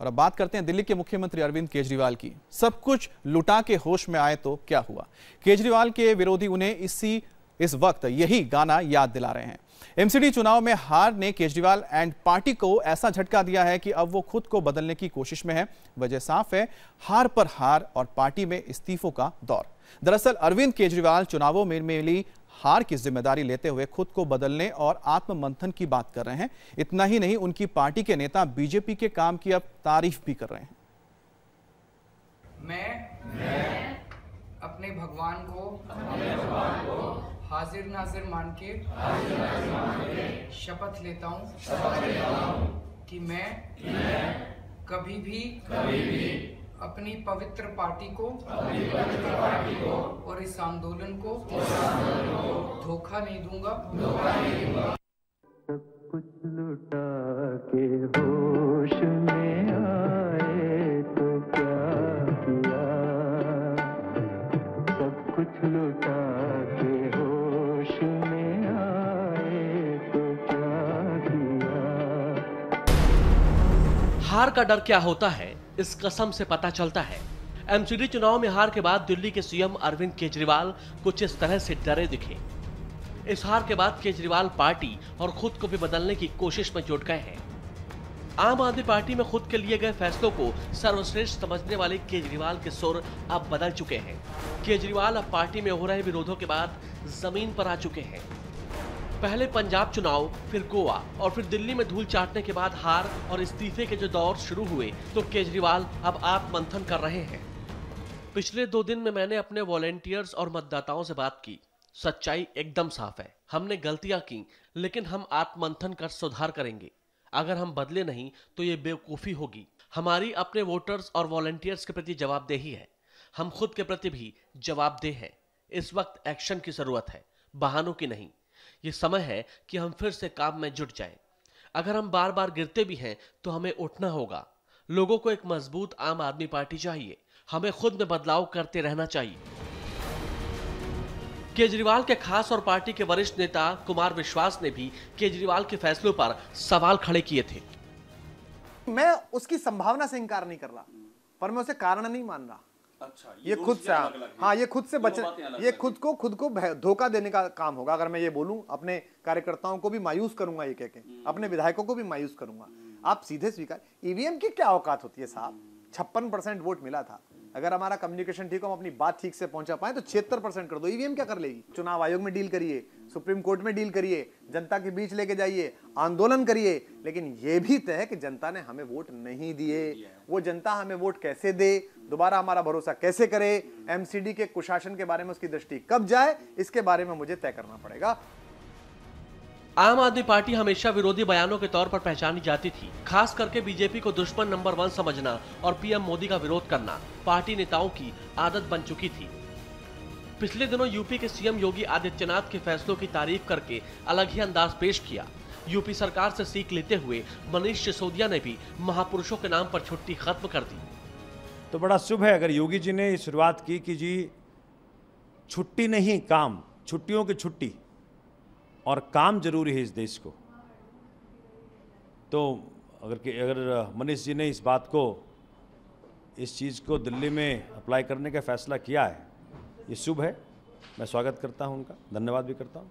और अब बात करते हैं दिल्ली के मुख्यमंत्री अरविंद केजरीवाल की। सब कुछ लुटा के होश में आए तो क्या हुआ। केजरीवाल के विरोधी उन्हें इस वक्त यही गाना याद दिला रहे हैं। एमसीडी चुनाव में हार ने केजरीवाल एंड पार्टी को ऐसा झटका दिया है कि अब वो खुद को बदलने की कोशिश में है। वजह साफ है, हार पर हार और पार्टी में इस्तीफों का दौर। दरअसल अरविंद केजरीवाल चुनावों में मिली हार की जिम्मेदारी लेते हुए खुद को बदलने और आत्ममंथन की बात कर रहे हैं। इतना ही नहीं, उनकी पार्टी के नेता बीजेपी के काम की अब तारीफ भी कर रहे हैं। मैं अपने भगवान को हाजिर नाजिर मान के शपथ लेता हूँ कि मैं कभी भी अपनी पवित्र पार्टी को और इस आंदोलन को धोखा नहीं दूंगा। सब कुछ लुटा के होश में आए तो क्या किया, सब कुछ लुटा के होश में आए तो क्या किया। हार का डर क्या होता है, इस कसम से पता चलता है। एमसीडी चुनाव में हार के बाद दिल्ली के सीएम अरविंद केजरीवाल कुछ इस तरह से डरे दिखे। इस हार के बाद केजरीवाल पार्टी और खुद को भी बदलने की कोशिश में जुट गए हैं। आम आदमी पार्टी में खुद के लिए गए फैसलों को सर्वश्रेष्ठ समझने वाले केजरीवाल के सुर अब बदल चुके हैं। केजरीवाल अब पार्टी में हो रहे विरोधों के बाद जमीन पर आ चुके हैं। पहले पंजाब चुनाव, फिर गोवा और फिर दिल्ली में धूल चाटने के बाद हार और इस्तीफे के जो दौर शुरू हुए तो केजरीवाल अब आत्ममंथन कर रहे हैं। पिछले 2 दिन में मैंने अपने वॉलेंटियर्स और मतदाताओं से बात की। सच्चाई एकदम साफ है, हमने गलतियां की, लेकिन हम आत्ममंथन कर सुधार करेंगे। अगर हम बदले नहीं तो ये बेवकूफ़ी होगी। हमारी अपने वोटर्स और वॉलंटियर्स के प्रति जवाबदेही है। हम खुद के प्रति भी जवाबदेह हैं। इस वक्त एक्शन की जरूरत है, बहानों की नहीं। ये समय है कि हम फिर से काम में जुट जाएं। अगर हम बार बार गिरते भी हैं तो हमें उठना होगा। लोगों को एक मजबूत आम आदमी पार्टी चाहिए। हमें खुद में बदलाव करते रहना चाहिए। केजरीवाल के खास और पार्टी के वरिष्ठ नेता कुमार विश्वास ने भी केजरीवाल के फैसलों पर सवाल खड़े किए थे। मैं उसकी संभावना से इंकार नहीं कर रहा, पर मैं उसे कारण नहीं मान रहा। अच्छा, ये खुद से हाँ, ये खुद से ये खुद को धोखा देने का काम होगा। अगर मैं ये बोलूं, अपने कार्यकर्ताओं को भी मायूस करूंगा, ये कह के अपने विधायकों को भी मायूस करूंगा। आप सीधे स्वीकार, ईवीएम की क्या औकात होती है साहब। 56% वोट मिला था। अगर हमारा कम्युनिकेशन ठीक हो, हम अपनी बात ठीक से पहुंचा पाए तो 76% कर दो। ईवीएम क्या कर लेगी। चुनाव आयोग में डील करिए, सुप्रीम कोर्ट में डील करिए, जनता के बीच लेके जाइए, आंदोलन करिए, लेकिन यह भी तय है कि जनता ने हमें वोट नहीं दिए। वो जनता हमें वोट कैसे दे, दोबारा हमारा भरोसा कैसे करे, एमसीडी के कुशासन के बारे में उसकी दृष्टि कब जाए, इसके बारे में मुझे तय करना पड़ेगा। आम आदमी पार्टी हमेशा विरोधी बयानों के तौर पर पहचानी जाती थी। खास करके बीजेपी को दुश्मन नंबर 1 समझना और पीएम मोदी का विरोध करना पार्टी नेताओं की आदत बन चुकी थी। पिछले दिनों यूपी के सीएम योगी आदित्यनाथ के फैसलों की तारीफ करके अलग ही अंदाज पेश किया। यूपी सरकार से सीख लेते हुए मनीष सिसोदिया ने भी महापुरुषों के नाम पर छुट्टी खत्म कर दी। तो बड़ा शुभ है अगर योगी जी ने शुरुआत की कि जी छुट्टी नहीं काम, छुट्टियों की छुट्टी, और काम जरूरी है इस देश को। तो अगर मनीष जी ने इस बात को, इस चीज़ को दिल्ली में अप्लाई करने का फैसला किया है, ये शुभ है। मैं स्वागत करता हूं उनका, धन्यवाद भी करता हूं।